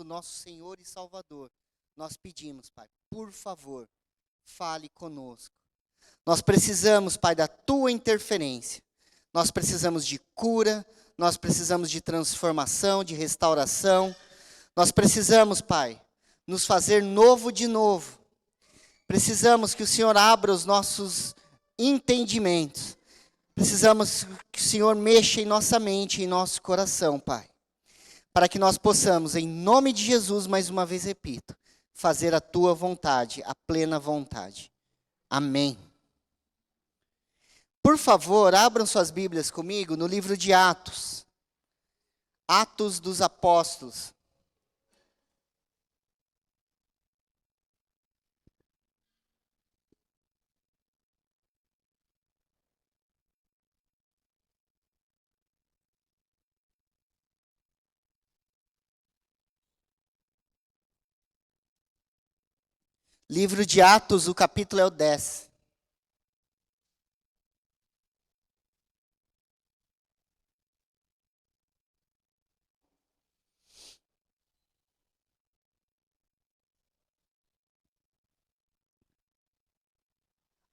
nosso Senhor e Salvador, nós pedimos, Pai, por favor, fale conosco. Nós precisamos, Pai, da tua interferência. Nós precisamos de cura, nós precisamos de transformação, de restauração. Nós precisamos, Pai, nos fazer novo de novo. Precisamos que o Senhor abra os nossos entendimentos. Precisamos que o Senhor mexa em nossa mente, em nosso coração, Pai. Para que nós possamos, em nome de Jesus, mais uma vez repito, fazer a tua vontade, a plena vontade. Amém. Por favor, abram suas Bíblias comigo no livro de Atos. Atos dos Apóstolos. Livro de Atos, o capítulo é o 10.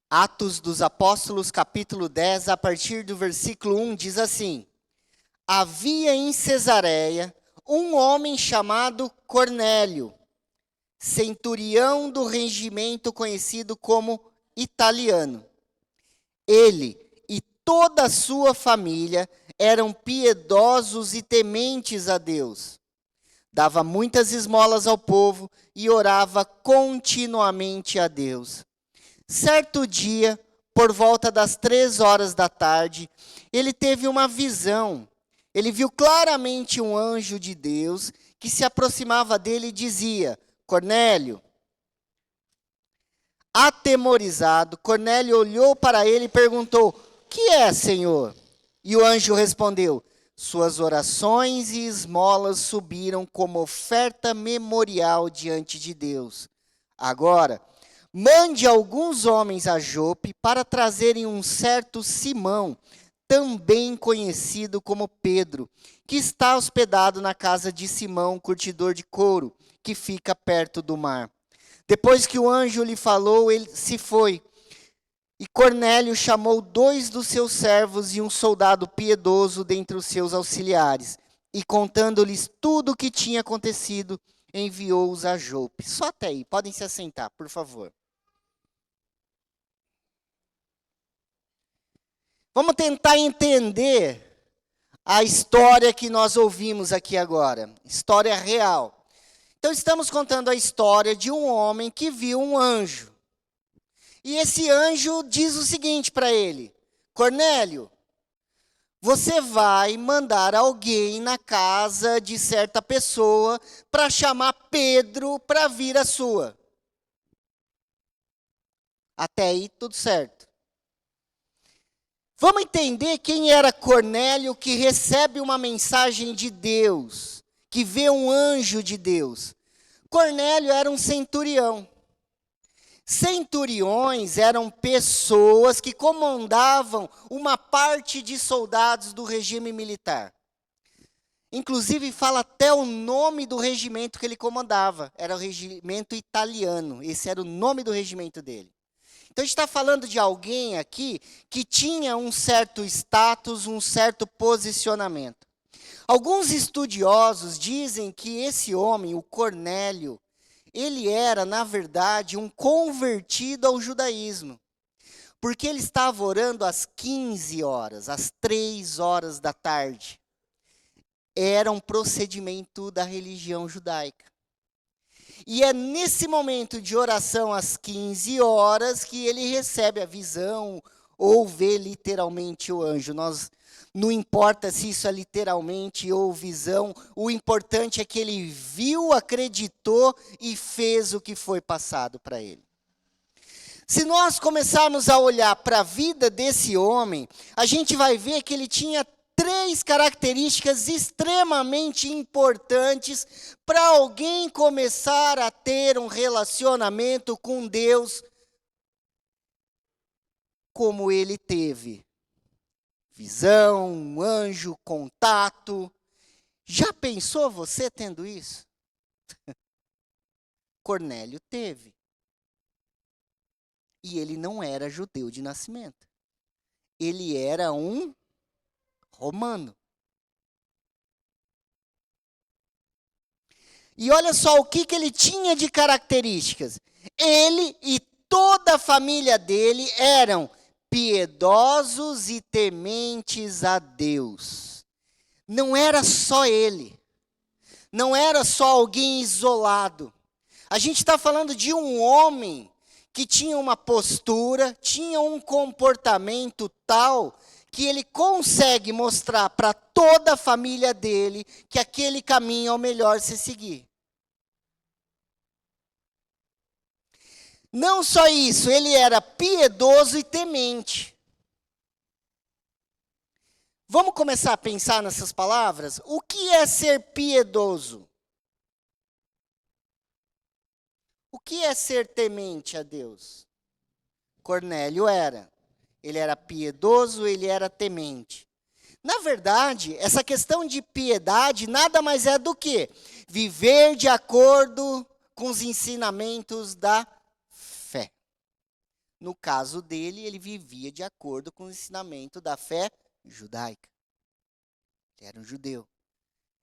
Atos dos Apóstolos, capítulo 10, a partir do versículo 1, diz assim: Havia em Cesareia um homem chamado Cornélio, centurião do regimento conhecido como italiano. Ele e toda a sua família eram piedosos e tementes a Deus. Dava muitas esmolas ao povo e orava continuamente a Deus. Certo dia, por volta das 3 horas da tarde, ele teve uma visão. Ele viu claramente um anjo de Deus que se aproximava dele e dizia: Cornélio. Atemorizado, Cornélio olhou para ele e perguntou: Que é, Senhor? E o anjo respondeu: Suas orações e esmolas subiram como oferta memorial diante de Deus. Agora, mande alguns homens a Jope para trazerem um certo Simão, também conhecido como Pedro, que está hospedado na casa de Simão, curtidor de couro, que fica perto do mar. Depois que o anjo lhe falou, ele se foi. E Cornélio chamou 2 dos seus servos e um soldado piedoso dentre os seus auxiliares, e contando-lhes tudo o que tinha acontecido, enviou-os a Jope. Só até aí, podem se assentar, por favor. Vamos tentar entender a história que nós ouvimos aqui agora, história real. Então, estamos contando a história de um homem que viu um anjo. E esse anjo diz o seguinte para ele: Cornélio, você vai mandar alguém na casa de certa pessoa para chamar Pedro para vir à sua. Até aí, tudo certo. Vamos entender quem era Cornélio que recebe uma mensagem de Deus, que vê um anjo de Deus. Cornélio era um centurião. Centuriões eram pessoas que comandavam uma parte de soldados do regime militar. Inclusive, fala até o nome do regimento que ele comandava. Era o regimento italiano. Esse era o nome do regimento dele. Então, a gente está falando de alguém aqui que tinha um certo status, um certo posicionamento. Alguns estudiosos dizem que esse homem, o Cornélio, ele era, na verdade, um convertido ao judaísmo. Porque ele estava orando às 15 horas, às 3 horas da tarde. Era um procedimento da religião judaica. E é nesse momento de oração às 15 horas que ele recebe a visão ou vê literalmente o anjo. Não importa se isso é literalmente ou visão, o importante é que ele viu, acreditou e fez o que foi passado para ele. Se nós começarmos a olhar para a vida desse homem, a gente vai ver que ele tinha 3 características extremamente importantes para alguém começar a ter um relacionamento com Deus como ele teve. Visão, um anjo, contato. Já pensou você tendo isso? Cornélio teve. E ele não era judeu de nascimento. Ele era um romano. E olha só o que ele tinha de características. Ele e toda a família dele eram piedosos e tementes a Deus. Não era só ele. Não era só alguém isolado. A gente está falando de um homem que tinha uma postura, tinha um comportamento tal que ele consegue mostrar para toda a família dele que aquele caminho é o melhor se seguir. Não só isso, ele era piedoso e temente. Vamos começar a pensar nessas palavras? O que é ser piedoso? O que é ser temente a Deus? Cornélio era. Ele era piedoso, ele era temente. Na verdade, essa questão de piedade nada mais é do que viver de acordo com os ensinamentos da fé. No caso dele, ele vivia de acordo com o ensinamento da fé judaica. Ele era um judeu.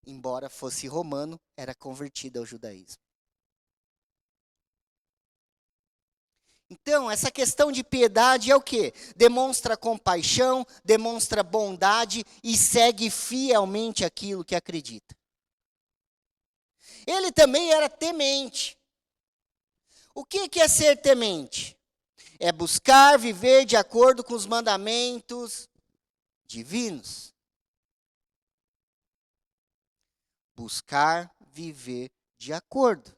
Embora fosse romano, era convertido ao judaísmo. Então, essa questão de piedade é o quê? Demonstra compaixão, demonstra bondade e segue fielmente aquilo que acredita. Ele também era temente. O que é ser temente? É buscar viver de acordo com os mandamentos divinos. Buscar viver de acordo.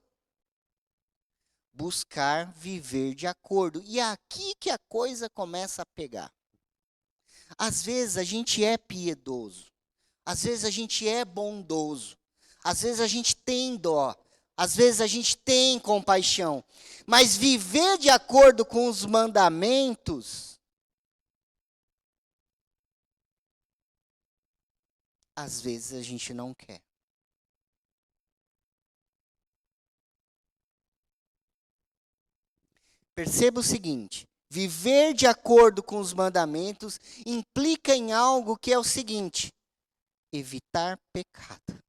Buscar viver de acordo. E é aqui que a coisa começa a pegar. Às vezes a gente é piedoso. Às vezes a gente é bondoso. Às vezes a gente tem dó. Às vezes a gente tem compaixão. Mas viver de acordo com os mandamentos, às vezes a gente não quer. Perceba o seguinte: viver de acordo com os mandamentos implica em algo que é o seguinte: evitar pecado.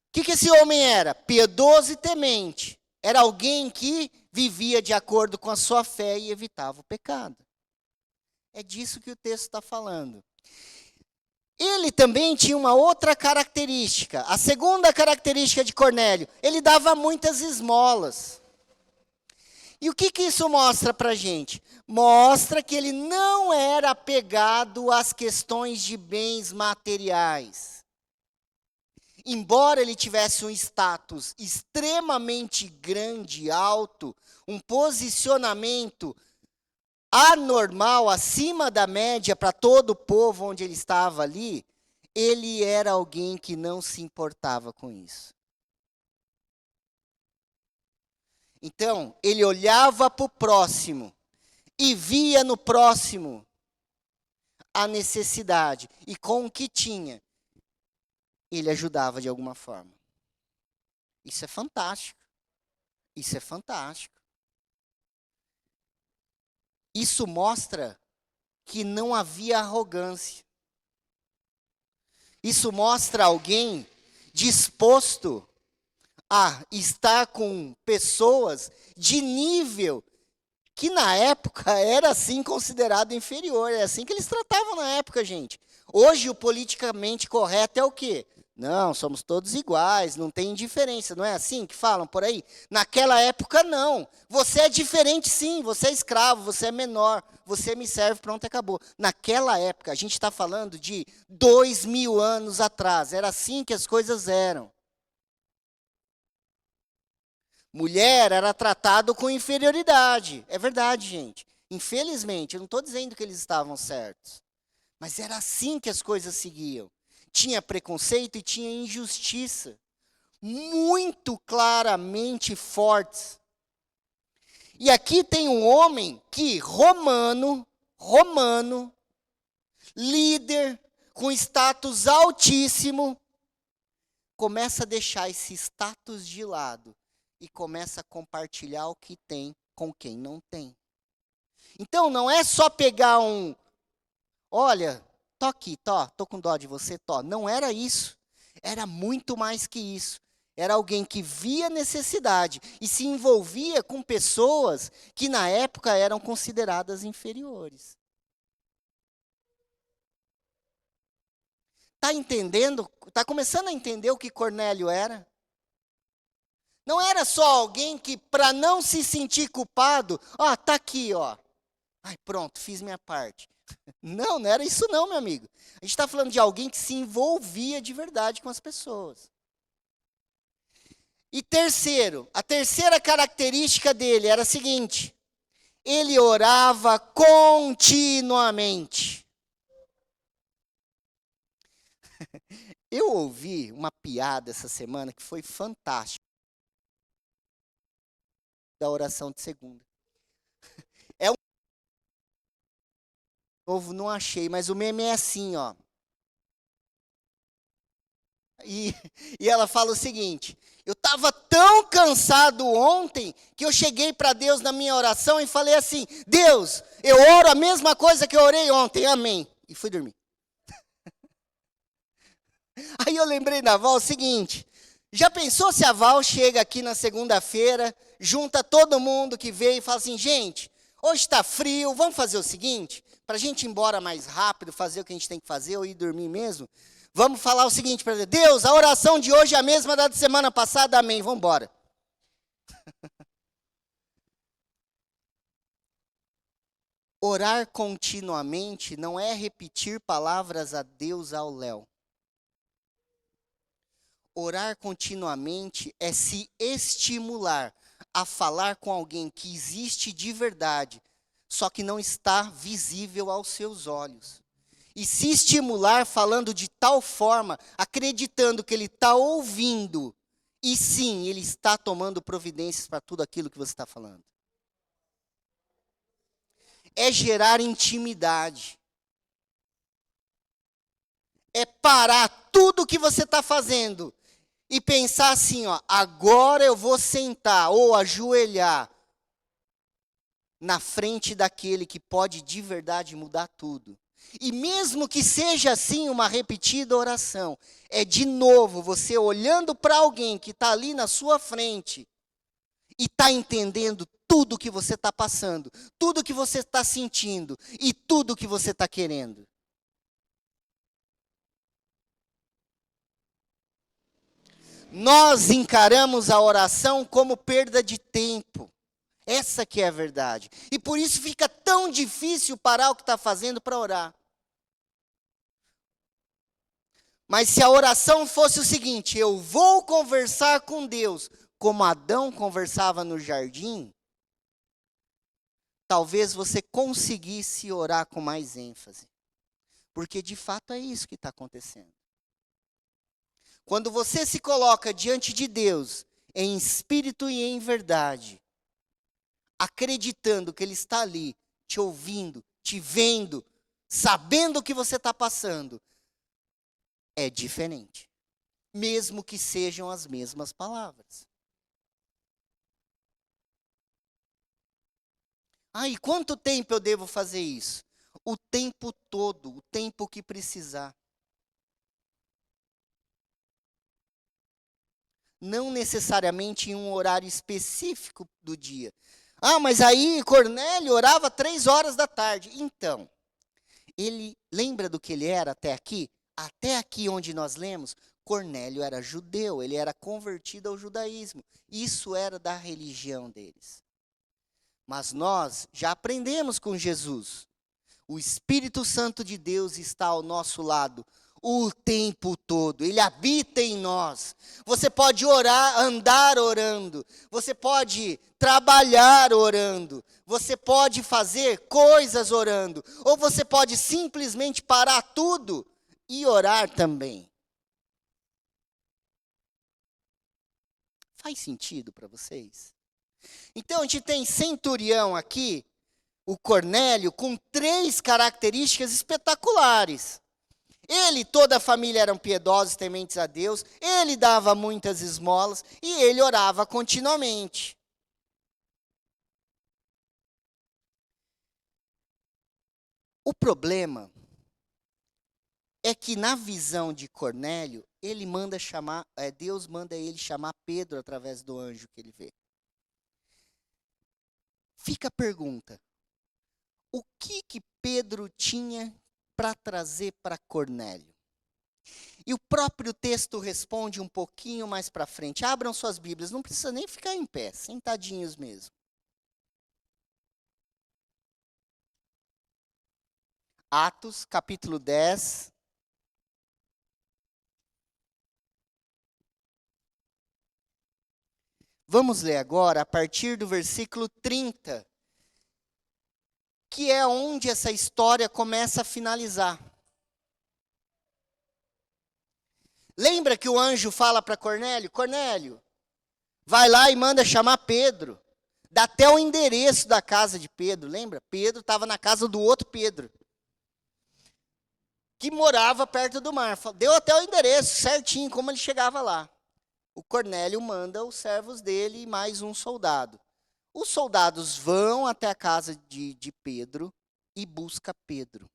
O que esse homem era? Piedoso e temente. Era alguém que vivia de acordo com a sua fé e evitava o pecado. É disso que o texto está falando. Ele também tinha uma outra característica. A segunda característica de Cornélio, ele dava muitas esmolas. E o que isso mostra para a gente? Mostra que ele não era apegado às questões de bens materiais. Embora ele tivesse um status extremamente grande, alto, um posicionamento anormal, acima da média para todo o povo onde ele estava ali, ele era alguém que não se importava com isso. Então, ele olhava para o próximo e via no próximo a necessidade. E com o que tinha, ele ajudava de alguma forma. Isso é fantástico. Isso é fantástico. Isso mostra que não havia arrogância. Isso mostra alguém disposto a estar com pessoas de nível que na época era assim considerado inferior. É assim que eles tratavam na época, gente. Hoje o politicamente correto é o quê? Não, somos todos iguais, não tem diferença, não é assim que falam por aí? Naquela época, não. Você é diferente, sim, você é escravo, você é menor, você me serve, pronto, acabou. Naquela época, a gente está falando de 2000 anos atrás, era assim que as coisas eram. Mulher era tratado com inferioridade, é verdade, gente. Infelizmente, eu não estou dizendo que eles estavam certos, mas era assim que as coisas seguiam. Tinha preconceito e tinha injustiça, muito claramente fortes. E aqui tem um homem que, romano, líder, com status altíssimo, começa a deixar esse status de lado e começa a compartilhar o que tem com quem não tem. Então, não é só pegar olha, tô aqui, tô com dó de você, Não era isso. Era muito mais que isso. Era alguém que via necessidade e se envolvia com pessoas que na época eram consideradas inferiores. Está entendendo? Está começando a entender o que Cornélio era? Não era só alguém que, para não se sentir culpado, tá aqui, Ai, pronto, fiz minha parte. Não era isso não, meu amigo. A gente está falando de alguém que se envolvia de verdade com as pessoas. E terceiro, a terceira característica dele era a seguinte: ele orava continuamente. Eu ouvi uma piada essa semana que foi fantástica, da oração de segunda. Novo, não achei, mas o meme é assim, E ela fala o seguinte: eu estava tão cansado ontem que eu cheguei para Deus na minha oração e falei assim: Deus, eu oro a mesma coisa que eu orei ontem, amém. E fui dormir. Aí eu lembrei da Val o seguinte: já pensou se a Val chega aqui na segunda-feira, junta todo mundo que veio e fala assim: gente, hoje está frio, vamos fazer o seguinte, para a gente ir embora mais rápido, fazer o que a gente tem que fazer ou ir dormir mesmo, vamos falar o seguinte para Deus, a oração de hoje é a mesma da semana passada, amém, vamos embora. Orar continuamente não é repetir palavras a Deus ao léu. Orar continuamente é se estimular a falar com alguém que existe de verdade, só que não está visível aos seus olhos. E se estimular falando de tal forma, acreditando que ele está ouvindo, e sim, ele está tomando providências para tudo aquilo que você está falando. É gerar intimidade. É parar tudo o que você está fazendo e pensar assim, agora eu vou sentar ou ajoelhar na frente daquele que pode de verdade mudar tudo. E mesmo que seja assim uma repetida oração, é de novo você olhando para alguém que está ali na sua frente e está entendendo tudo que você está passando, tudo que você está sentindo e tudo que você está querendo. Nós encaramos a oração como perda de tempo. Essa que é a verdade. E por isso fica tão difícil parar o que está fazendo para orar. Mas se a oração fosse o seguinte: eu vou conversar com Deus, como Adão conversava no jardim, talvez você conseguisse orar com mais ênfase. Porque de fato é isso que está acontecendo. Quando você se coloca diante de Deus, em espírito e em verdade, acreditando que Ele está ali, te ouvindo, te vendo, sabendo o que você está passando, é diferente. Mesmo que sejam as mesmas palavras. E quanto tempo eu devo fazer isso? O tempo todo, o tempo que precisar. Não necessariamente em um horário específico do dia. Mas aí Cornélio orava 3 horas da tarde. Então, ele lembra do que ele era até aqui? Até aqui onde nós lemos, Cornélio era judeu, ele era convertido ao judaísmo. Isso era da religião deles. Mas nós já aprendemos com Jesus. O Espírito Santo de Deus está ao nosso lado o tempo todo, ele habita em nós. Você pode orar, andar orando, você pode trabalhar orando, você pode fazer coisas orando, ou você pode simplesmente parar tudo e orar também. Faz sentido para vocês? Então a gente tem centurião aqui, o Cornélio, com 3 características espetaculares. Ele e toda a família eram piedosos, tementes a Deus. Ele dava muitas esmolas e ele orava continuamente. O problema é que na visão de Cornélio, Deus manda ele chamar Pedro através do anjo que ele vê. Fica a pergunta: o que Pedro tinha para trazer para Cornélio? E o próprio texto responde um pouquinho mais para frente. Abram suas Bíblias, não precisa nem ficar em pé, sentadinhos mesmo. Atos, capítulo 10. Vamos ler agora a partir do versículo 30, que é onde essa história começa a finalizar. Lembra que o anjo fala para Cornélio: Cornélio, vai lá e manda chamar Pedro. Dá até o endereço da casa de Pedro, lembra? Pedro estava na casa do outro Pedro, que morava perto do mar. Deu até o endereço certinho, como ele chegava lá. O Cornélio manda os servos dele e mais um soldado. Os soldados vão até a casa de Pedro e buscam Pedro.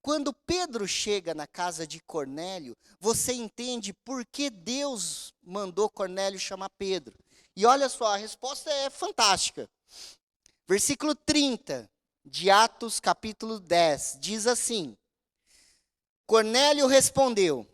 Quando Pedro chega na casa de Cornélio, você entende por que Deus mandou Cornélio chamar Pedro. E olha só, a resposta é fantástica. Versículo 30 de Atos, capítulo 10, diz assim: Cornélio respondeu: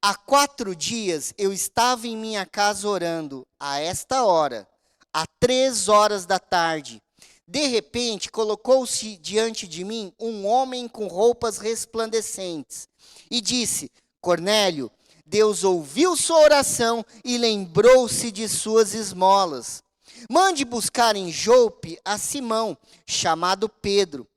há 4 dias eu estava em minha casa orando, a esta hora, às 3 horas da tarde. De repente, colocou-se diante de mim um homem com roupas resplandecentes e disse: Cornélio, Deus ouviu sua oração e lembrou-se de suas esmolas. Mande buscar em Jope a Simão, chamado Pedro.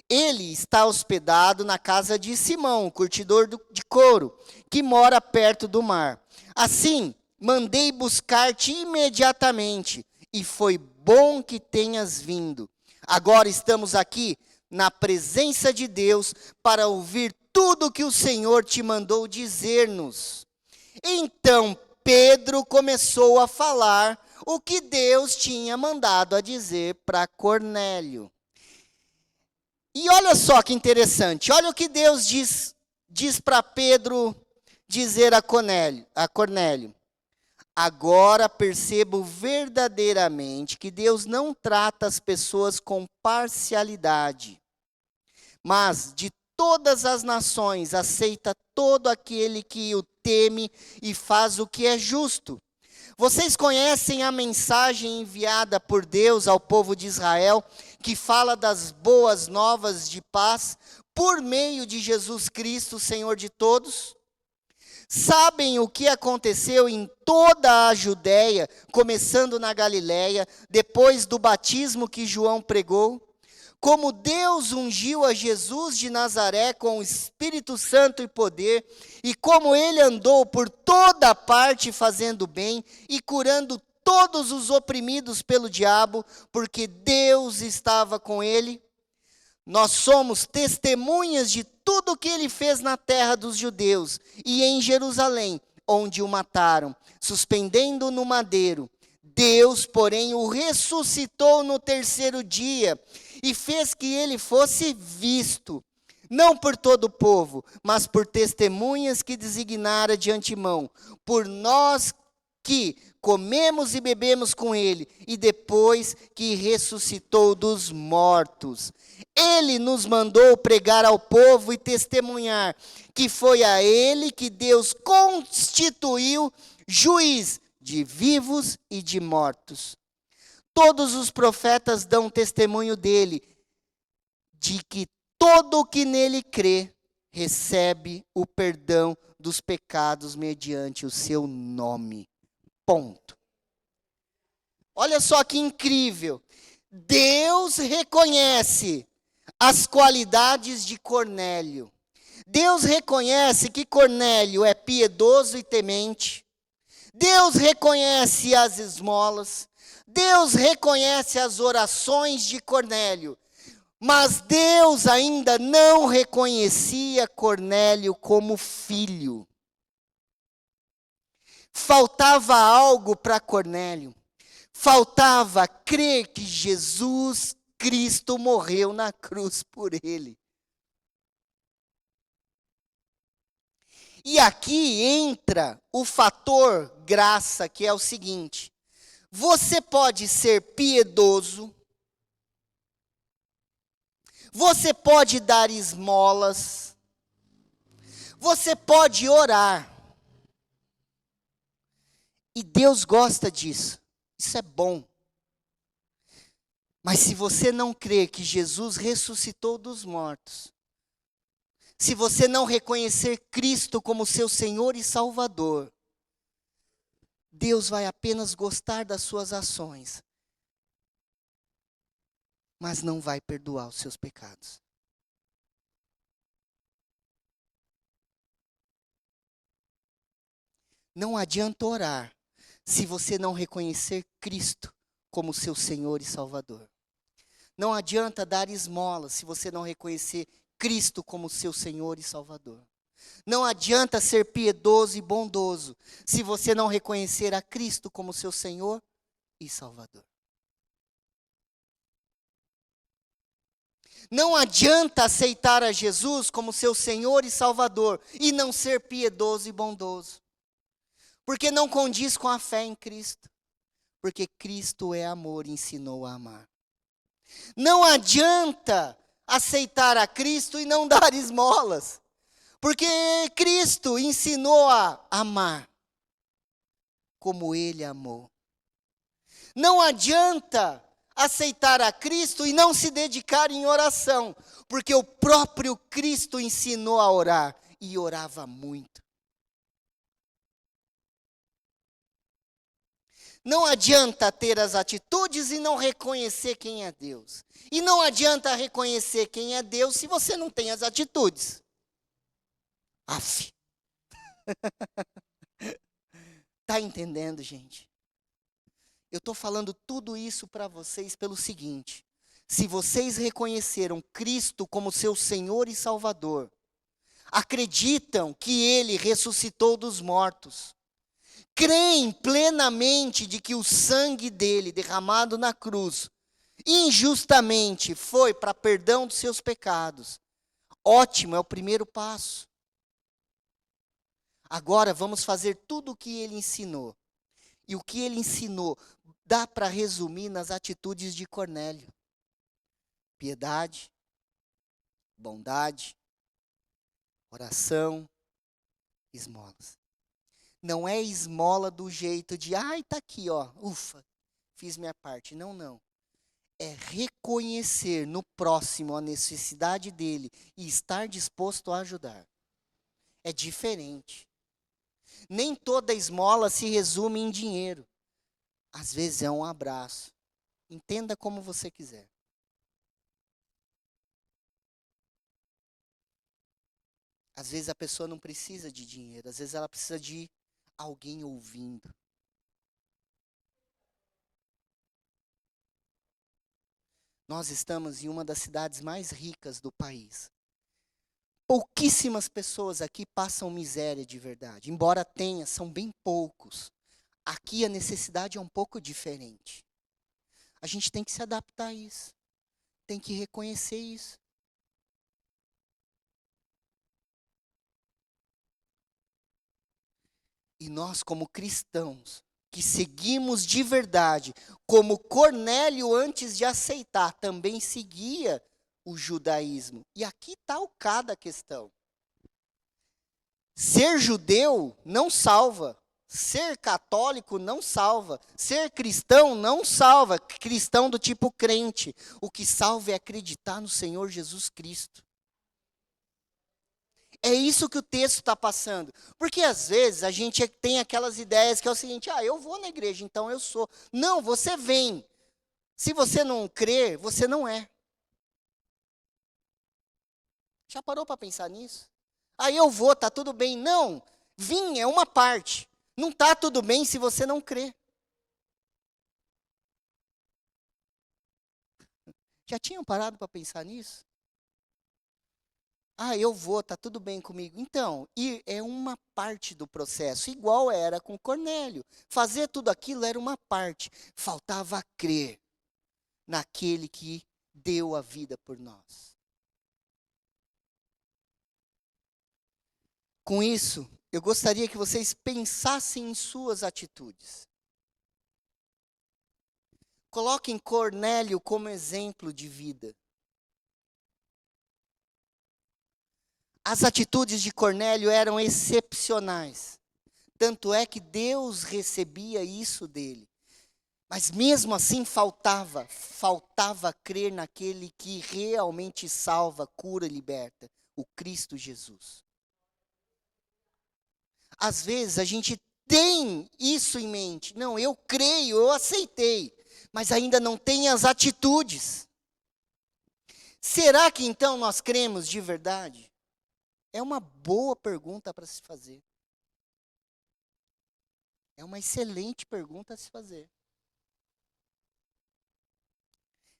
Ele está hospedado na casa de Simão, curtidor de couro, que mora perto do mar. Assim, mandei buscar-te imediatamente, e foi bom que tenhas vindo. Agora estamos aqui na presença de Deus para ouvir tudo o que o Senhor te mandou dizer-nos. Então Pedro começou a falar o que Deus tinha mandado a dizer para Cornélio. E olha só que interessante, olha o que Deus diz para Pedro dizer a Cornélio. Agora percebo verdadeiramente que Deus não trata as pessoas com parcialidade, mas de todas as nações aceita todo aquele que o teme e faz o que é justo. Vocês conhecem a mensagem enviada por Deus ao povo de Israel, que fala das boas novas de paz por meio de Jesus Cristo, Senhor de todos? Sabem o que aconteceu em toda a Judéia, começando na Galiléia, depois do batismo que João pregou? Como Deus ungiu a Jesus de Nazaré com o Espírito Santo e poder, e como ele andou por toda parte fazendo bem e curando todos os oprimidos pelo diabo, porque Deus estava com ele. Nós somos testemunhas de tudo o que ele fez na terra dos judeus e em Jerusalém, onde o mataram, suspendendo-o no madeiro. Deus, porém, o ressuscitou no 3º dia e fez que ele fosse visto, não por todo o povo, mas por testemunhas que designara de antemão, por nós que comemos e bebemos com ele, e depois que ressuscitou dos mortos. Ele nos mandou pregar ao povo e testemunhar que foi a ele que Deus constituiu juiz de vivos e de mortos. Todos os profetas dão testemunho dele, de que todo o que nele crê recebe o perdão dos pecados mediante o seu nome. Ponto. Olha só que incrível. Deus reconhece as qualidades de Cornélio. Deus reconhece que Cornélio é piedoso e temente. Deus reconhece as esmolas. Deus reconhece as orações de Cornélio. Mas Deus ainda não reconhecia Cornélio como filho. Faltava algo para Cornélio. Faltava crer que Jesus Cristo morreu na cruz por ele. E aqui entra o fator graça, que é o seguinte: você pode ser piedoso, você pode dar esmolas, você pode orar. E Deus gosta disso. Isso é bom. Mas se você não crer que Jesus ressuscitou dos mortos, se você não reconhecer Cristo como seu Senhor e Salvador, Deus vai apenas gostar das suas ações, mas não vai perdoar os seus pecados. Não adianta orar se você não reconhecer Cristo como seu Senhor e Salvador. Não adianta dar esmola se você não reconhecer Cristo como seu Senhor e Salvador. Não adianta ser piedoso e bondoso se você não reconhecer a Cristo como seu Senhor e Salvador. Não adianta aceitar a Jesus como seu Senhor e Salvador e não ser piedoso e bondoso. Porque não condiz com a fé em Cristo. Porque Cristo é amor e ensinou a amar. Não adianta aceitar a Cristo e não dar esmolas. Porque Cristo ensinou a amar como Ele amou. Não adianta aceitar a Cristo e não se dedicar em oração. Porque o próprio Cristo ensinou a orar e orava muito. Não adianta ter as atitudes e não reconhecer quem é Deus. E não adianta reconhecer quem é Deus se você não tem as atitudes. Aff. Tá entendendo, gente? Eu estou falando tudo isso para vocês pelo seguinte: se vocês reconheceram Cristo como seu Senhor e Salvador, acreditam que Ele ressuscitou dos mortos, creem plenamente de que o sangue dele derramado na cruz, injustamente, foi para perdão dos seus pecados. Ótimo, é o primeiro passo. Agora vamos fazer tudo o que ele ensinou. E o que ele ensinou dá para resumir nas atitudes de Cornélio: piedade, bondade, oração, esmolas. Não é esmola do jeito de, ai, tá aqui, ó, ufa, fiz minha parte. Não, não. É reconhecer no próximo a necessidade dele e estar disposto a ajudar. É diferente. Nem toda esmola se resume em dinheiro. Às vezes é um abraço. Entenda como você quiser. Às vezes a pessoa não precisa de dinheiro, às vezes ela precisa de alguém ouvindo. Nós estamos em uma das cidades mais ricas do país. Pouquíssimas pessoas aqui passam miséria de verdade. Embora tenha, são bem poucos. Aqui a necessidade é um pouco diferente. A gente tem que se adaptar a isso. Tem que reconhecer isso. E nós, como cristãos, que seguimos de verdade, como Cornélio, antes de aceitar, também seguia o judaísmo. E aqui está o K da questão. Ser judeu não salva. Ser católico não salva. Ser cristão não salva. Cristão do tipo crente. O que salva é acreditar no Senhor Jesus Cristo. É isso que o texto está passando. Porque às vezes a gente tem aquelas ideias que é o seguinte: eu vou na igreja, então eu sou. Não, você vem. Se você não crer, você não é. Já parou para pensar nisso? Eu vou, está tudo bem. Não, vir é uma parte. Não está tudo bem se você não crer. Já tinham parado para pensar nisso? Ah, eu vou, tá tudo bem comigo. Então, ir é uma parte do processo, igual era com Cornélio. Fazer tudo aquilo era uma parte. Faltava crer naquele que deu a vida por nós. Com isso, eu gostaria que vocês pensassem em suas atitudes. Coloquem Cornélio como exemplo de vida. As atitudes de Cornélio eram excepcionais. Tanto é que Deus recebia isso dele. Mas mesmo assim faltava crer naquele que realmente salva, cura e liberta, o Cristo Jesus. Às vezes a gente tem isso em mente. Não, eu creio, eu aceitei, mas ainda não tem as atitudes. Será que então nós cremos de verdade? É uma boa pergunta para se fazer. É uma excelente pergunta a se fazer.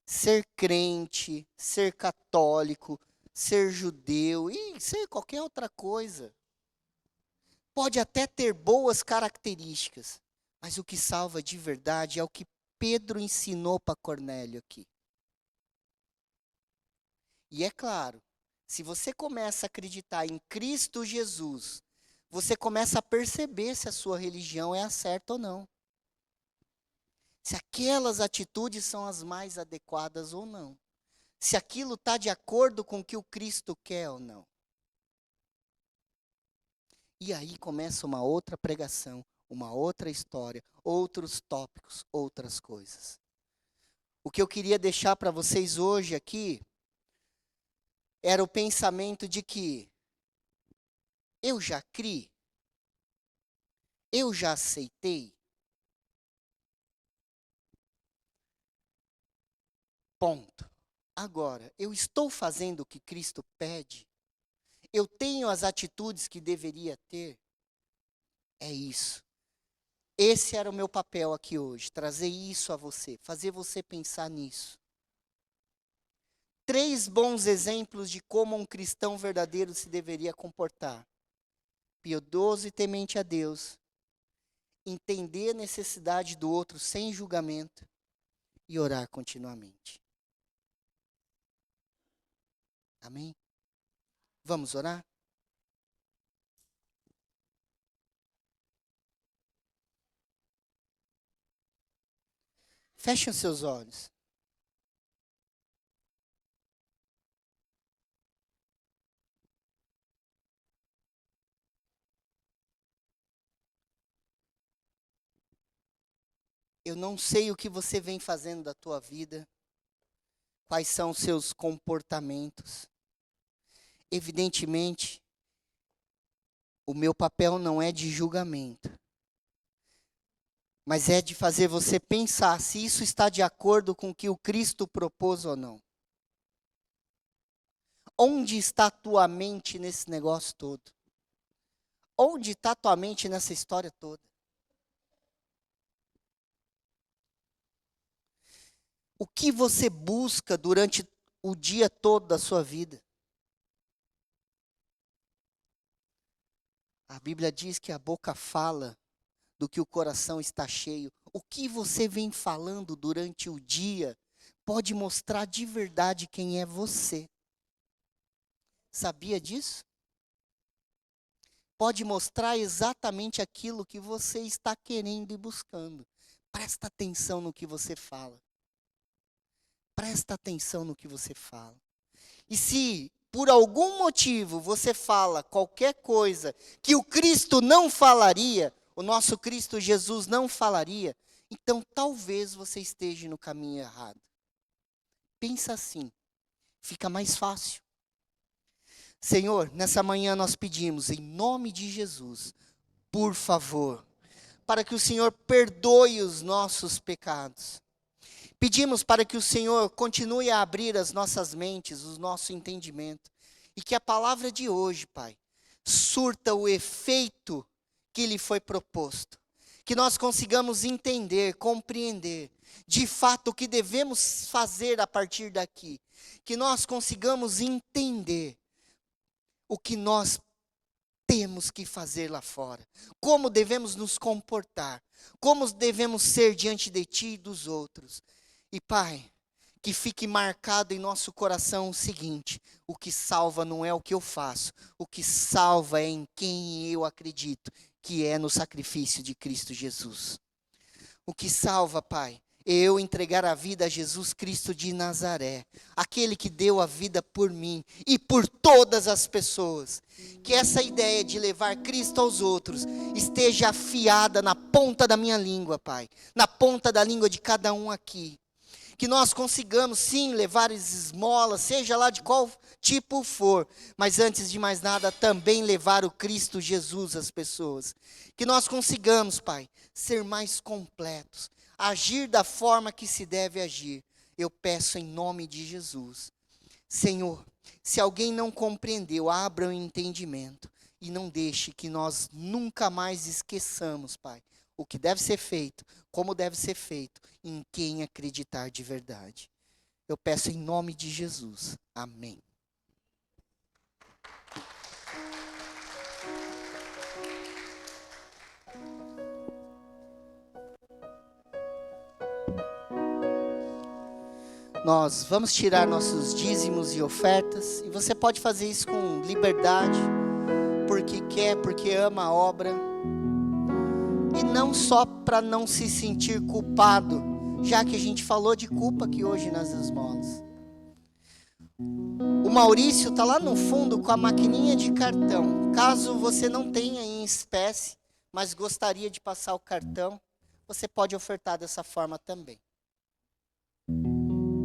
Ser crente, ser católico, ser judeu e ser qualquer outra coisa. Pode até ter boas características, mas o que salva de verdade é o que Pedro ensinou para Cornélio aqui. E é claro, se você começa a acreditar em Cristo Jesus, você começa a perceber se a sua religião é a certa ou não. Se aquelas atitudes são as mais adequadas ou não. Se aquilo está de acordo com o que o Cristo quer ou não. E aí começa uma outra pregação, uma outra história, outros tópicos, outras coisas. O que eu queria deixar para vocês hoje aqui era o pensamento de que eu já criei, eu já aceitei. Ponto. Agora, eu estou fazendo o que Cristo pede? Eu tenho as atitudes que deveria ter? É isso. Esse era o meu papel aqui hoje, trazer isso a você, fazer você pensar nisso. 3 bons exemplos de como um cristão verdadeiro se deveria comportar. Piedoso e temente a Deus, entender a necessidade do outro sem julgamento e orar continuamente. Amém? Vamos orar? Fechem os seus olhos. Eu não sei o que você vem fazendo da tua vida, quais são os seus comportamentos. Evidentemente, o meu papel não é de julgamento, mas é de fazer você pensar se isso está de acordo com o que o Cristo propôs ou não. Onde está a tua mente nesse negócio todo? Onde está a tua mente nessa história toda? O que você busca durante o dia todo da sua vida? A Bíblia diz que a boca fala do que o coração está cheio. O que você vem falando durante o dia pode mostrar de verdade quem é você. Sabia disso? Pode mostrar exatamente aquilo que você está querendo e buscando. Presta atenção no que você fala. Presta atenção no que você fala. E se por algum motivo você fala qualquer coisa que o Cristo não falaria, o nosso Cristo Jesus não falaria, então talvez você esteja no caminho errado. Pensa assim, fica mais fácil. Senhor, nessa manhã nós pedimos, em nome de Jesus, por favor, para que o Senhor perdoe os nossos pecados. Pedimos para que o Senhor continue a abrir as nossas mentes, o nosso entendimento, e que a palavra de hoje, Pai, surta o efeito que lhe foi proposto. que nós consigamos entender, compreender, de fato, o que devemos fazer a partir daqui. Que nós consigamos entender o que nós temos que fazer lá fora. Como devemos nos comportar. Como devemos ser diante de Ti e dos outros. E Pai, que fique marcado em nosso coração o seguinte: o que salva não é o que eu faço. O que salva é em quem eu acredito, que é no sacrifício de Cristo Jesus. O que salva, Pai, eu entregar a vida a Jesus Cristo de Nazaré, aquele que deu a vida por mim e por todas as pessoas. Que essa ideia de levar Cristo aos outros esteja afiada na ponta da minha língua, Pai, na ponta da língua de cada um aqui. Que nós consigamos sim levar as esmolas, seja lá de qual tipo for, mas antes de mais nada também levar o Cristo Jesus às pessoas. Que nós consigamos, Pai, ser mais completos, agir da forma que se deve agir. Eu peço em nome de Jesus. Senhor, se alguém não compreendeu, abra o entendimento e não deixe que nós nunca mais esqueçamos, Pai, o que deve ser feito, como deve ser feito, em quem acreditar de verdade. Eu peço em nome de Jesus. Amém. Nós vamos tirar nossos dízimos e ofertas, e você pode fazer isso com liberdade, porque quer, porque ama a obra, e não só para não se sentir culpado, já que a gente falou de culpa aqui hoje nas esmolas. O Maurício está lá no fundo com a maquininha de cartão. Caso você não tenha em espécie, mas gostaria de passar o cartão, você pode ofertar dessa forma também.